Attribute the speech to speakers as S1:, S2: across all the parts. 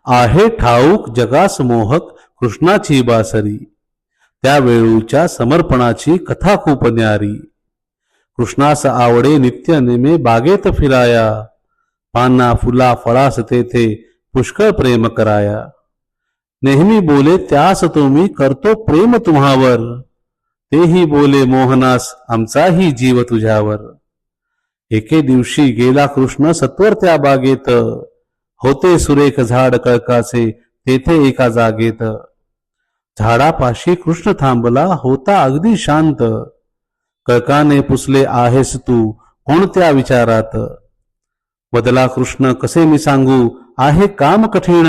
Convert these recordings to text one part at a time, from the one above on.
S1: आहे ठाऊक जगास मोहक कृष्णाची बासरी, त्या वेळूच्या समर्पणाची कथा खूप न्यारी. कृष्णास आवडे नित्य नेमे बागेत फिराया, पाना फुला फळास तेथे पुष्कळ प्रेम कराया. नेहमी बोले त्यास तुम्ही करतो प्रेम तुम्हावर, तेही बोले मोहनास आमचाही जीव तुझ्यावर. एके दिवशी गेला कृष्ण सत्वर त्या बागेत, होते सुरेख झाड कळकाचे तेथे एका जागेत. झाडापाशी कृष्ण थांबला होता अगदी शांत, कळकाने पुसले आहेस तू कोणत्या विचारात. बदला कृष्ण कसे मी सांगू आहे काम कठीण,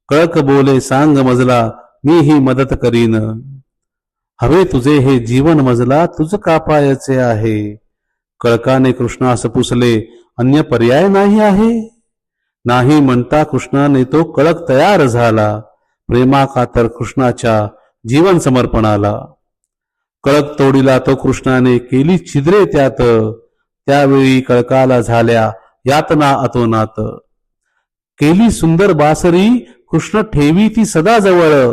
S1: कळक बोले सांग मजला मी ही मदत करीन. हवे तुझे हे जीवन मजला तुझ कापायचे आहे, कळकाने कृष्णास पुसले अन्य पर्याय नाही आहे. नाही म्हणता कृष्णाने तो कळक तयार झाला, प्रेमा खातर कृष्णाच्या जीवन समर्पणाला. कळक तोडीला तो कृष्णाने केली छिद्रे त्यात, त्यावेळी कळकाला झाल्या यातना अतोनात. केली सुंदर बासरी कृष्ण ठेवी ती सदा जवळ,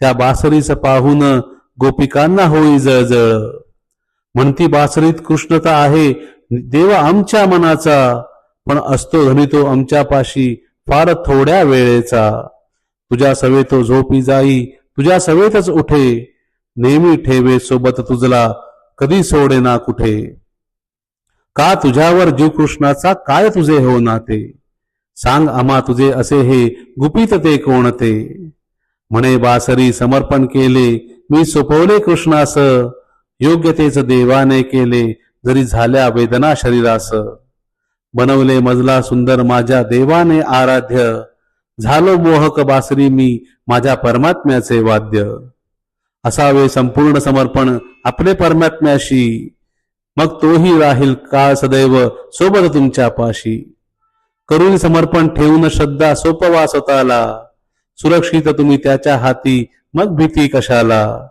S1: त्या बासरीच पाहून गोपिकांना होई जळजळ. म्हणती बासरीत कृष्णता आहे देव आमच्या मनाचा, पण असतो धनी तो आमच्यापाशी फार थोड्या वेळेचा. तुझ्या सवे तो झोपी जाई तुझ्या सवेतच उठे, नेहमी ठेवे सोबत तुझला कधी सोडे ना कुठे. का तुझ्यावर जीव कृष्णाचा काय तुझे हो नाते, सांग आम्हा तुझे असे हे गुपित ते कोणते. म्हणे बासरी समर्पण केले मी सोपवले कृष्णास, योग्य तेच देवाने केले जरी झाल्या वेदना शरीरास. बनवले मजला सुंदर माझ्या देवाने आराध्य, झालो मोहक बासरी मी माझ्या परमात्म्याचे वाद्य. असावे संपूर्ण समर्पण आपले परमात्म्याशी, मग तोही राहील काळ सदैव सोबत तुमच्या पाशी. करून समर्पण ठेवून श्रद्धा सोपवा स्वतःला, सुरक्षित तुम्ही त्याच्या हाती मग भीती कशाला.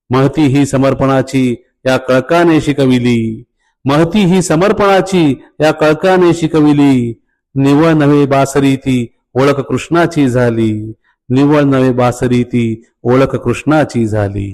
S1: महती ही समर्पणाची या कळकाने शिकविली, महती ही समर्पणाची या कळकाने शिकविली. निव्वळ नव्हे बासरी ती ओळख कृष्णाची झाली, निव्वळ नव्हे बासरी ती ओळख कृष्णाची झाली.